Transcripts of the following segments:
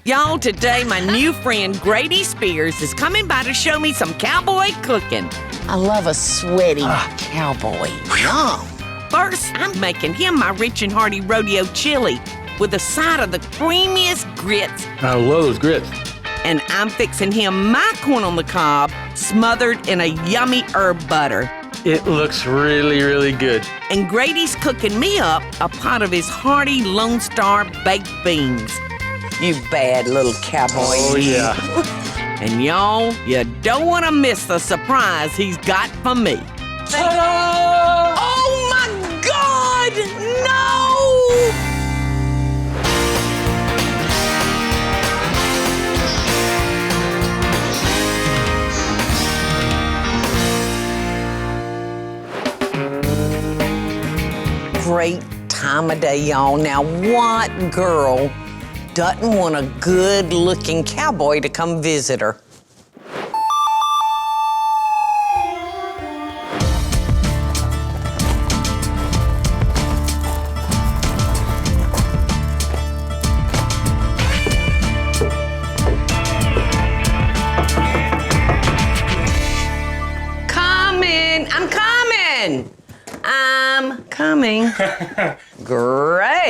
Y'all, today my new friend Grady Spears is coming by to show me some cowboy cooking. I love a sweaty cowboy. Yum. First, I'm making him my rich and hearty rodeo chili with a side of the creamiest grits. I love those grits. And I'm fixing him my corn on the cob smothered in a yummy herb butter. It looks really, really good. And Grady's cooking me up a pot of his hearty Lone Star baked beans. You bad little cowboy. Oh, yeah. And y'all, you don't want to miss the surprise he's got for me. Ta-da! Oh my God, no! Great time of day, y'all. Now, what girl doesn't want a good-looking cowboy to come visit her? I'm coming. Grady.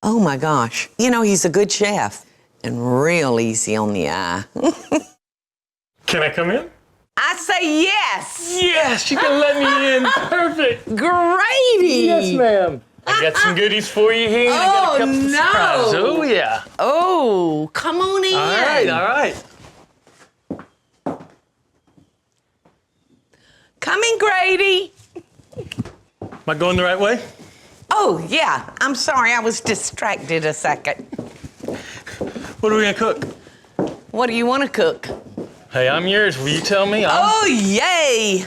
Oh, my gosh. You know, he's a good chef and real easy on the eye. Can I come in? I say yes. Yes, you can let me in. Perfect. Grady. Yes, ma'am. I got some goodies for you here. I got a couple of surprises. Oh, yeah. Oh, come on in. All right, all right. Come in, Grady. Am I going the right way? Oh, yeah. I'm sorry. I was distracted a second. What are we gonna cook? What do you want to cook? Hey, I'm yours. Will you tell me? Oh, yay.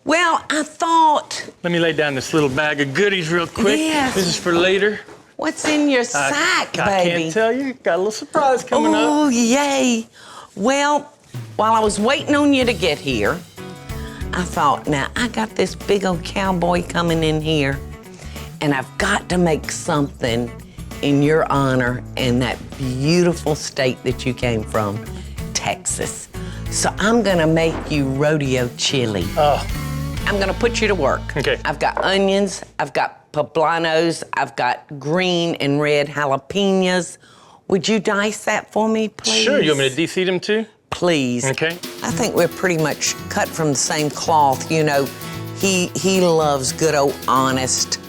Well, I thought... Let me lay down this little bag of goodies real quick. Yes. This is for later. What's in your sack, baby? I can't tell you. Got a little surprise coming up. Oh, yay. Well, while I was waiting on you to get here, I thought, now, I got this big old cowboy coming in here, and I've got to make something in your honor and that beautiful state that you came from, Texas. So I'm gonna make you rodeo chili. Oh. I'm gonna put you to work. Okay. I've got onions, I've got poblanos, I've got green and red jalapenos. Would you dice that for me, please? Sure, you want me to de-seed them too? Please. Okay. I think we're pretty much cut from the same cloth. You know, he loves good old honest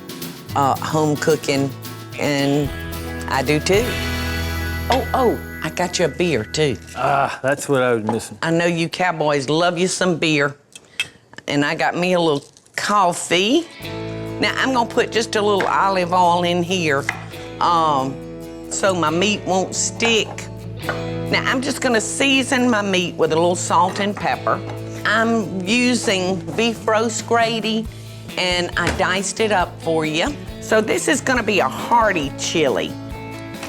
home cooking, and I do too. Oh, I got you a beer too. Ah, that's what I was missing. I know you cowboys love you some beer, and I got me a little coffee. Now I'm gonna put just a little olive oil in here, so my meat won't stick. Now, I'm just gonna season my meat with a little salt and pepper. I'm using beef roast Grady, and I diced it up for you. So this is gonna be a hearty chili.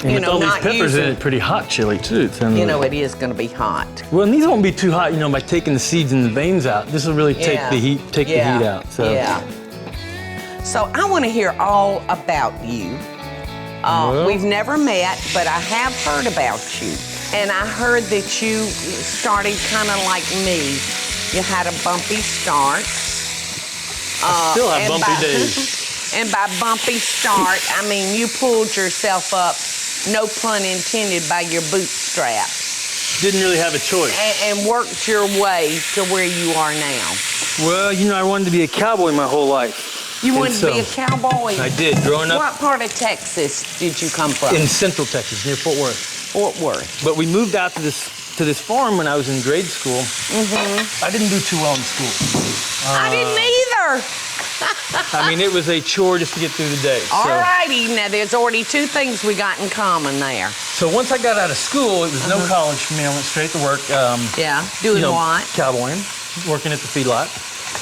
And with all these peppers in it, pretty hot chili too. You know, it is gonna be hot. Well, and these won't be too hot, you know, by taking the seeds and the veins out. This will really take the heat, the heat out. So. Yeah. So I wanna hear all about you. We've never met, but I have heard about you. And I heard that you started kind of like me. You had a bumpy start. I still have bumpy days. And by bumpy start, I mean you pulled yourself up, no pun intended, by your bootstraps. Didn't really have a choice. And worked your way to where you are now. Well, you know, I wanted to be a cowboy my whole life. You wanted to be a cowboy? I did, growing up. What part of Texas did you come from? In Central Texas, near Fort Worth. Fort Worth. But we moved out to this farm when I was in grade school. Mm-hmm. I didn't do too well in school. I didn't either. I mean, it was a chore just to get through the day. All righty, now there's already two things we got in common there. So once I got out of school, it was no college for me. I went straight to work. Doing what? Cowboying, working at the feedlot.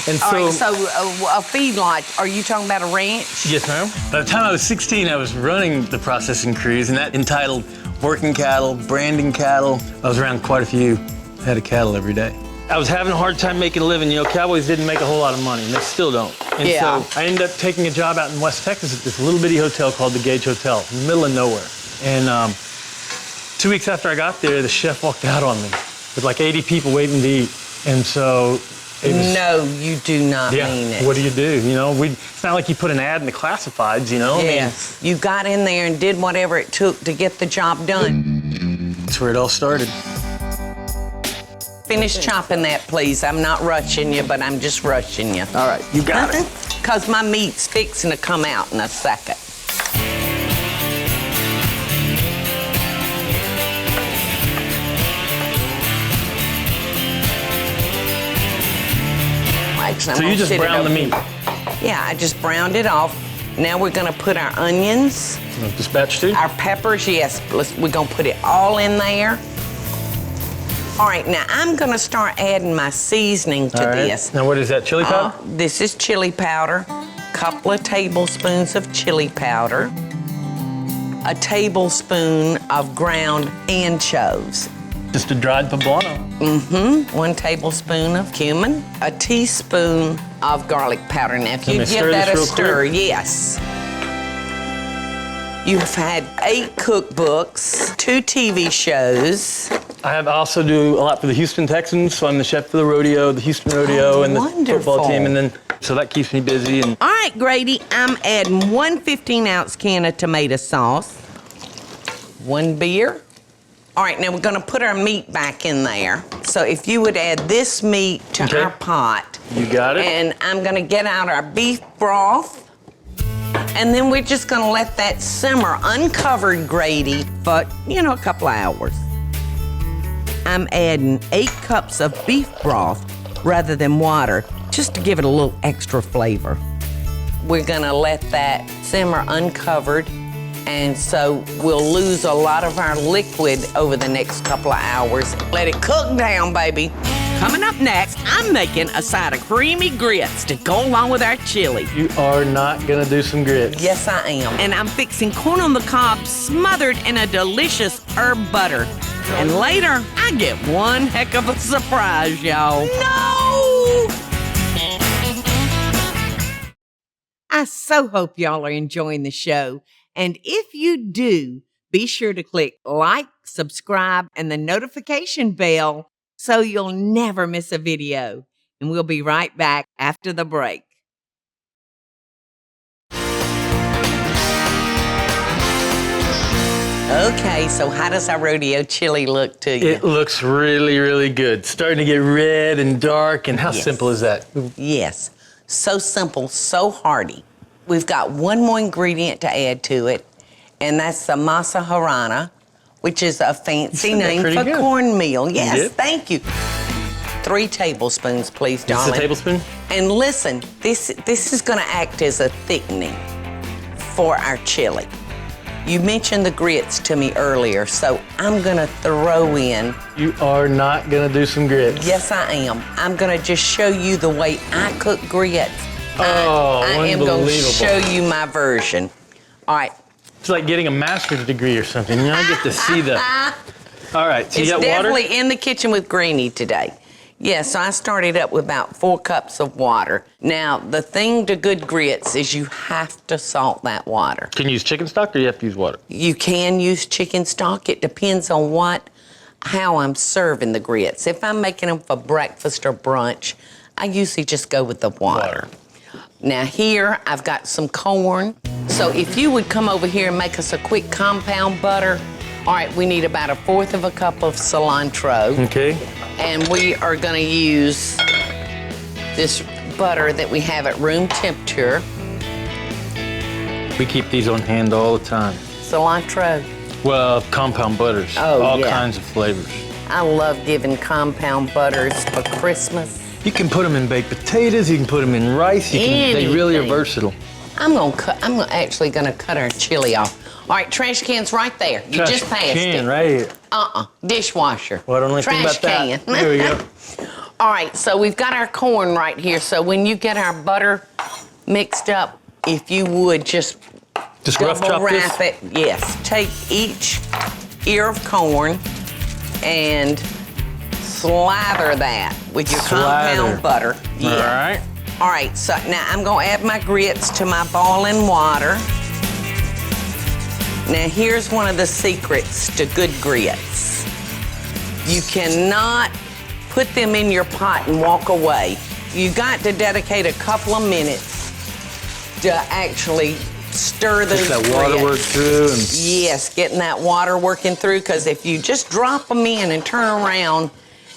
And All right, so a feedlot, are you talking about a ranch? Yes, ma'am. By the time I was 16, I was running the processing crews, and that entitled working cattle, branding cattle. I was around quite a few head of cattle every day. I was having a hard time making a living. You know, cowboys didn't make a whole lot of money, and they still don't. And so I ended up taking a job out in West Texas at this little bitty hotel called the Gage Hotel, in the middle of nowhere. And 2 weeks after I got there, the chef walked out on me with like 80 people waiting to eat. And so it was, No, you do not mean it. what do? You know, it's not like you put an ad in the classifieds, you know? Yes. You got in there and did whatever it took to get the job done. That's where it all started. Finish chopping that, please. I'm not rushing you, but I'm just rushing you. All right, you got it. Because my meat's fixing to come out in a second. So you just brown the meat? Yeah, I just browned it off. Now we're gonna put our onions. Dispatch too? Our peppers, yes. We're gonna put it all in there. All right, now I'm gonna start adding my seasoning to this. Now what is that, chili powder? This is chili powder, couple of tablespoons of chili powder, a tablespoon of ground anchovies. Just a dried poblano. 1 tablespoon of cumin, a teaspoon of garlic powder. Now, if you give that a stir, yes. You've had 8 cookbooks, 2 TV shows. I also do a lot for the Houston Texans, so I'm the chef for the Rodeo, the Houston Rodeo, and the football team, and then so that keeps me busy. And all right, Grady, I'm adding 1 15-ounce can of tomato sauce, 1 beer. All right, now we're gonna put our meat back in there. So if you would add this meat to our pot. You got it. And I'm gonna get out our beef broth. And then we're just gonna let that simmer uncovered, Grady, for, a couple of hours. I'm adding 8 cups of beef broth rather than water, just to give it a little extra flavor. We're gonna let that simmer uncovered, and so we'll lose a lot of our liquid over the next couple of hours. Let it cook down, baby. Coming up next, I'm making a side of creamy grits to go along with our chili. You are not gonna do some grits. Yes, I am. And I'm fixing corn on the cob smothered in a delicious herb butter. And later, I get one heck of a surprise, y'all. No! I so hope y'all are enjoying the show. And if you do, be sure to click like, subscribe, and the notification bell so you'll never miss a video. And we'll be right back after the break. Okay, so how does our rodeo chili look to you? It looks really, really good. Starting to get red and dark, and how simple is that? Yes, so simple, so hearty. We've got one more ingredient to add to it, and that's the masa harana, which is a fancy name for cornmeal. Yes, thank you. 3 tablespoons, please, darling. This is a tablespoon? And listen, this is gonna act as a thickening for our chili. You mentioned the grits to me earlier, so I'm gonna throw in. You are not gonna do some grits. Yes, I am. I'm gonna just show you the way I cook grits. I am gonna show you my version. All right. It's like getting a master's degree or something. I get to see the. All right, so you got water? It's definitely in the kitchen with Greenie today. Yeah, so I started up with about 4 cups of water. Now, the thing to good grits is you have to salt that water. Can you use chicken stock or you have to use water? You can use chicken stock. It depends on how I'm serving the grits. If I'm making them for breakfast or brunch, I usually just go with the water. Now here, I've got some corn. So if you would come over here and make us a quick compound butter. All right, we need about 1/4 cup of cilantro. Okay. And we are gonna use this butter that we have at room temperature. We keep these on hand all the time. Cilantro. Well, compound butters. All kinds of flavors. I love giving compound butters for Christmas. You can put them in baked potatoes, you can put them in rice, they really are versatile. I'm actually gonna cut our chili off. All right, trash can's right there. You just passed it. Right. Dishwasher. Well, I don't know anything about that. There we go. All right, so we've got our corn right here. So when you get our butter mixed up, if you would just rough chop wrap it. Yes, take each ear of corn and slather that with your compound butter. Yeah. All right. All right, so now I'm gonna add my grits to my boiling water. Now here's one of the secrets to good grits. You cannot put them in your pot and walk away. You got to dedicate a couple of minutes to actually stir those Get that water grits. work through. And Yes, getting that water working through, because if you just drop them in and turn around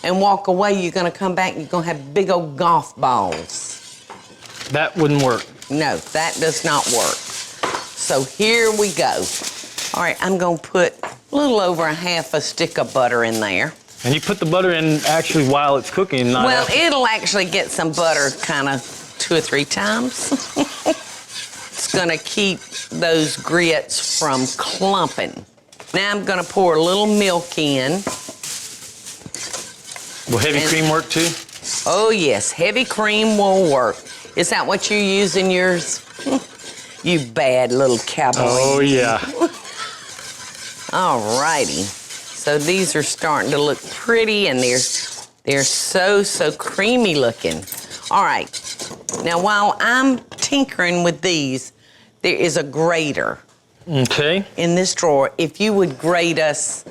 and walk away, you're gonna come back and you're gonna have big old golf balls. that wouldn't work. No, that does not work. So here we go. All right, I'm gonna put a little over a half a stick of butter in there. And you put the butter in actually while it's cooking, not Well, after. it'll actually get some butter kind of 2 or 3 times. It's gonna keep those grits from clumping. Now I'm gonna pour a little milk in. Will heavy cream work too? Oh yes, heavy cream will work. Is that what you use in yours? You bad little cowboy. Oh, yeah. All righty. So these are starting to look pretty, and they're so creamy looking. All right. Now while I'm tinkering with these, there is a grater Okay. in this drawer. If you would grate us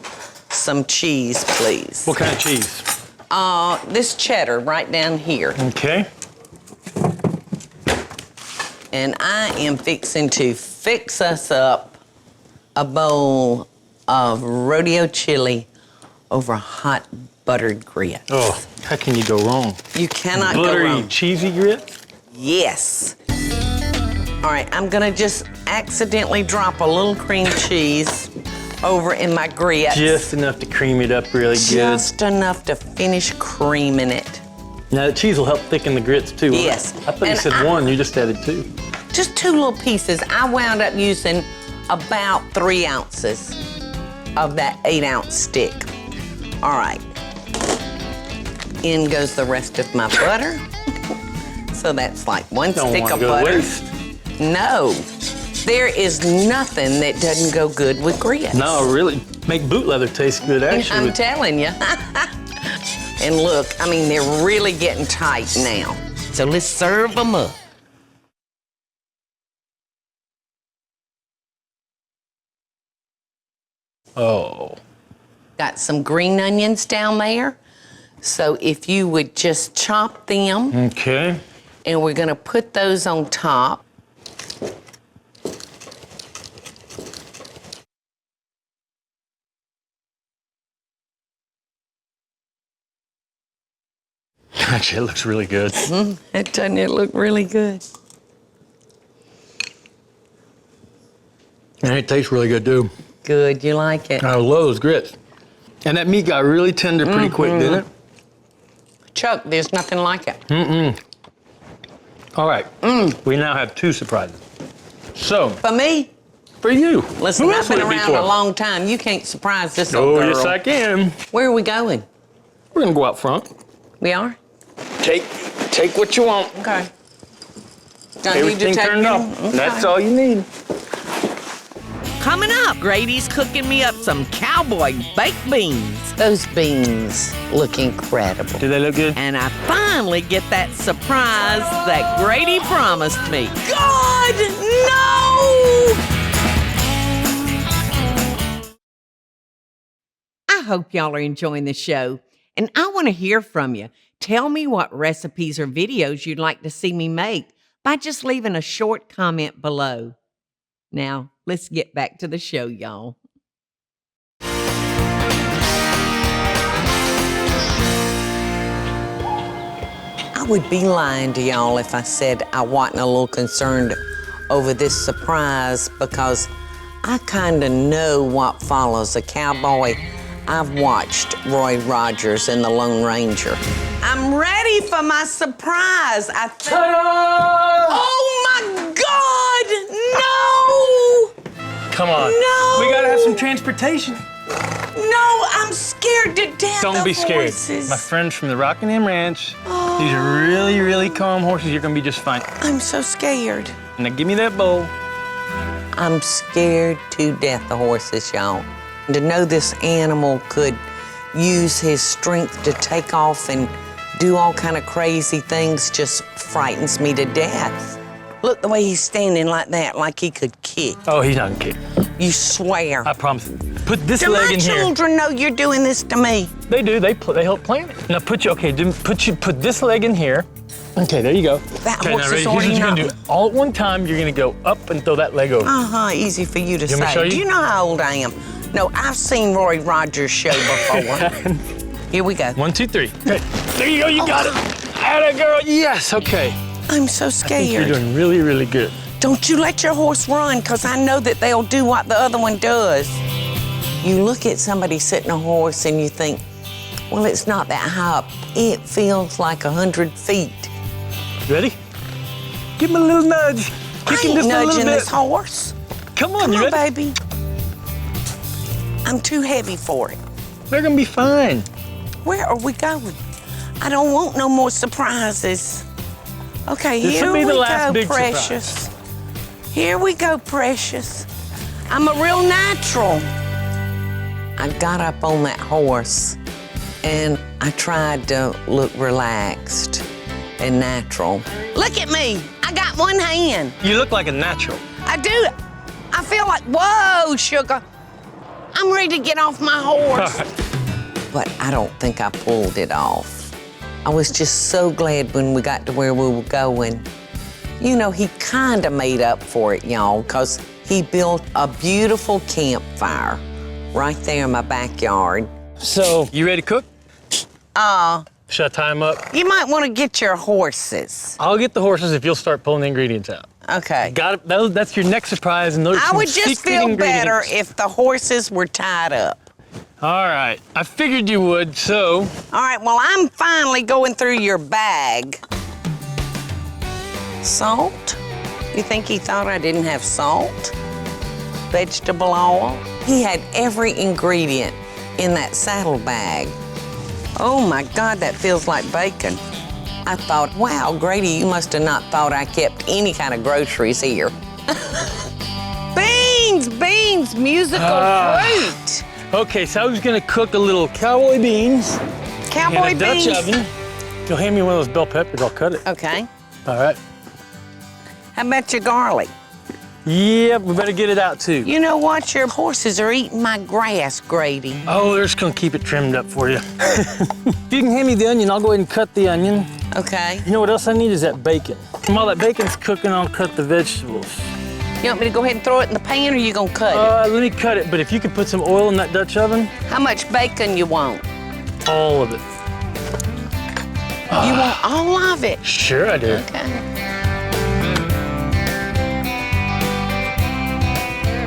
some cheese, please. What kind of cheese? This cheddar right down here. Okay. And I am fixing to fix us up a bowl of Rodeo chili over hot buttered grits. Oh, how can you go wrong? You cannot go Buttery, wrong. cheesy grits? Yes. All right, I'm gonna just accidentally drop a little cream cheese over in my grits. Just enough to cream it up really good. Just enough to finish creaming it. Now, the cheese will help thicken the grits too. won't it? Yes. I thought you And said one, you just added 2. Just 2 little pieces. I wound up using about 3 ounces of that 8-ounce stick. All right. In goes the rest of my butter. So that's like 1 Don't stick want of to go to butter. waste. No. There is nothing that doesn't go good with grits. No, really. Make boot leather taste good, actually. I'm telling you. And look, I mean, they're really getting tight now. So let's serve them up. Oh. Got some green onions down there. So if you would just chop them, Okay. and we're gonna put those on top. Actually, it looks really good. Doesn't it look really good? And it tastes really good too. Good, you like it? I love those grits. And that meat got really tender pretty quick, didn't it? Chuck, there's nothing like it. All right. We now have 2 surprises. So, For me, for you. listen, who I've else would been it be around for? a long time. You can't surprise this Oh, old girl. yes, I can. Where are we going? We're gonna go out front. We are? Take what you want. Okay. Don't need Everything to take turned any- off. Okay. That's all you need. Coming up, Grady's cooking me up some Cowboy baked beans. Those beans look incredible. Do they look good? And I finally get that surprise that Grady promised me. God, no! I hope y'all are enjoying the show, and I want to hear from you. Tell me what recipes or videos you'd like to see me make by just leaving a short comment below. Now, let's get back to the show, y'all. I would be lying to y'all if I said I wasn't a little concerned over this surprise, because I kind of know what follows a cowboy. I've watched Roy Rogers in The Lone Ranger. I'm ready for my surprise. Oh my God! No! Come on. No! We gotta have some transportation. No, I'm scared to death Don't of be scared. horses. My friends from the Rockingham Ranch, these are really, really calm horses. You're gonna be just fine. I'm so scared. Now give me that bowl. I'm scared to death of horses, y'all. To know this animal could use his strength to take off and do all kind of crazy things just frightens me to death. Look the way he's standing like that, like he could kick. Oh, he's not gonna kick. You swear. I promise. Put this Do leg my in here. children know you're doing this to me? They do. They help plant it. Now put this leg in here. Okay, there you go. That okay, horse now ready? is Here's already what you're gonna not- do. All at one time, you're gonna go up and throw that leg over. Easy for you to You want me to show say. you? Do you know how old I am? No, I've seen Roy Rogers' show before. Here we go. 1, 2, 3. Okay, there you go. You got it. Atta girl. Yes. Okay. I'm so I think you're scared. doing really, really good. Don't you let your horse run, because I know that they'll do what the other one does. You look at somebody sitting a horse and you think, well, it's not that high up. It feels like 100 feet. Ready? Give him a little nudge. I Kick him ain't just a nudging little bit. this horse. Come on, Come you on, ready? baby. I'm too heavy for it. They're gonna be fine. Where are we going? I don't want no more surprises. Okay, This here will be we the last go, big Precious. Here we go, Precious. I'm a real natural. I got up on that horse and I tried to look relaxed and natural. Look at me. I got one hand. You look like a natural. I do. I feel like, whoa, sugar. I'm ready to get off my horse. But I don't think I pulled it off. I was just so glad when we got to where we were going. You know, he kind of made up for it, y'all, because he built a beautiful campfire right there in my backyard. So, you ready to cook? Should I tie them up? You might want to get your horses. I'll get the horses if you'll start pulling the ingredients out. Okay. Got it. That's your next surprise, and those are I some would just secret feel better ingredients. if the horses were tied up. All right. I figured you would, so All right, well, I'm finally going through your bag. Salt? You think he thought I didn't have salt? Vegetable oil? He had every ingredient in that saddle bag. Oh my God, that feels like bacon. I thought, wow, Grady, you must have not thought I kept any kind of groceries here. Beans, musical fruit. okay. So I was gonna cook a little cowboy beans Cowboy in a Dutch beans. oven. Go hand me one of those bell peppers. I'll cut it. Okay. All right. How about your garlic? Yep. We better get it out too. You know what? Your horses are eating my grass, Grady. Oh, they're just gonna keep it trimmed up for you. If you can hand me the onion, I'll go ahead and cut the onion. Okay. You know what else I need is that bacon. While that bacon's cooking, I'll cut the vegetables. You want me to go ahead and throw it in the pan, or you gonna cut it? Let me cut it, but if you could put some oil in that Dutch oven, How much bacon you want? all of it. You want all of it? Sure I do. Okay.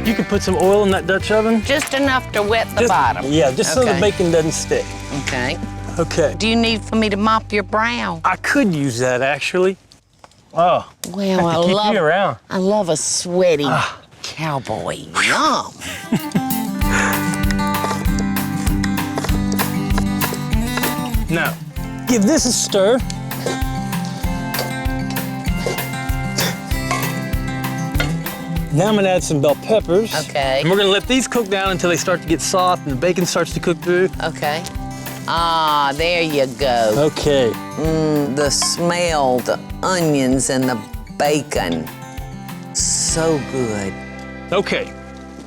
You could put some oil in that Dutch oven. Just enough to wet the bottom. Yeah, just so the Okay. bacon doesn't stick. Okay. Okay. Do you need for me to mop your brow? I could use that actually. Oh, Well, I keep love you around. I love a sweaty cowboy. Yum. Now, give this a stir. Now I'm gonna add some bell peppers. Okay. And we're gonna let these cook down until they start to get soft and the bacon starts to cook through. Okay. Ah, there you go. Okay. The smell, the onions and the bacon. So good. Okay.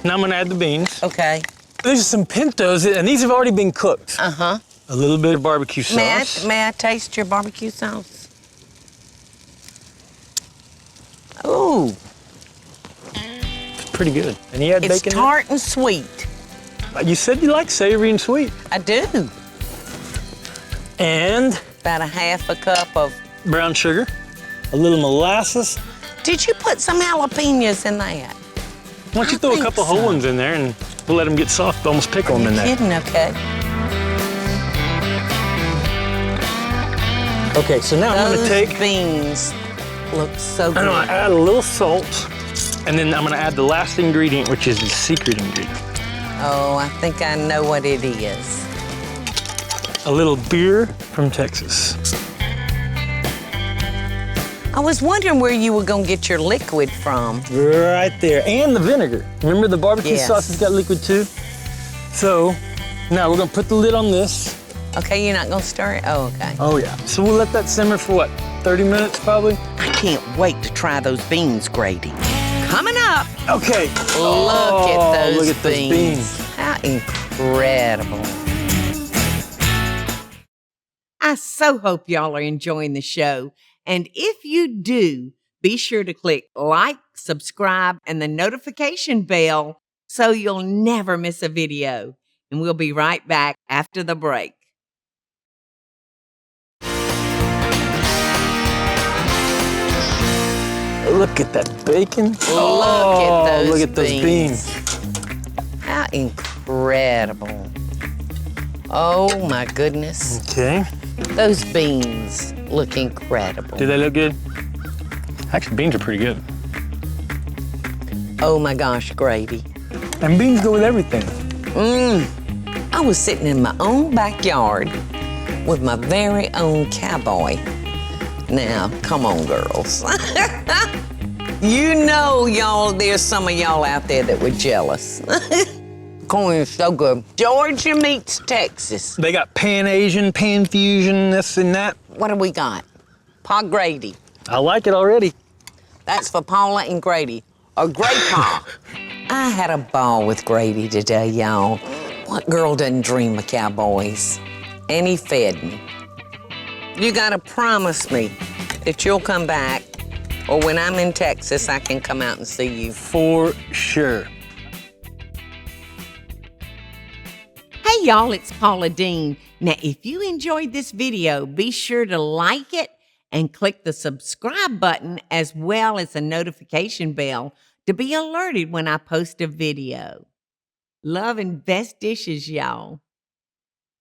Now I'm gonna add the beans. Okay. These are some pintos, and these have already been cooked. Uh-huh. A little bit of barbecue sauce. May I taste your barbecue sauce? Ooh, It's pretty good. And you add it's bacon in tart and sweet. it? You said you like savory and sweet. I do. And About a half a cup of. brown sugar, a little molasses. Did you put some jalapenos in that? Why don't you I throw a think couple so. whole ones in there and we'll let them get soft, almost pickle them in there. Kidding, okay. Okay, so now I'm Those gonna take, beans look so I'm gonna good. add a little salt, and then I'm gonna add the last ingredient, which is the secret ingredient. Oh, I think I know what it is. A little beer from Texas. I was wondering where you were gonna get your liquid from. Right there, and the vinegar. Remember the barbecue Yes. sauce has got liquid too? So, now we're gonna put the lid on this. Okay, you're not gonna stir it? Oh, okay. Oh yeah. So we'll let that simmer for what, 30 minutes probably? I can't wait to try those beans, Grady. coming up. Okay. Look at those look at those beans. How incredible. I so hope y'all are enjoying the show. And if you do, be sure to click like, subscribe, and the notification bell so you'll never miss a video. And we'll be right back after the break. Look at that bacon. Look at those beans. How incredible. Oh my goodness. Okay. Those beans look incredible. Do they look good? Actually, beans are pretty good. Oh my gosh, Grady. And beans go with everything. I was sitting in my own backyard with my very own Cowboy. Now, come on, girls. You know, y'all, there's some of y'all out there that were jealous. Corn is so good. Georgia meets Texas. They got Pan Asian, Pan Fusion, this and that. What do we got? Pa Grady. I like it already. That's for Paula and Grady. Or Great Pa. I had a ball with Grady today, y'all. What girl doesn't dream of cowboys? And he fed me. You gotta promise me that you'll come back, or when I'm in Texas, I can come out and see you. For sure. Hey y'all, it's Paula Deen. Now, if you enjoyed this video, be sure to like it and click the subscribe button as well as the notification bell to be alerted when I post a video. Love and best dishes, y'all.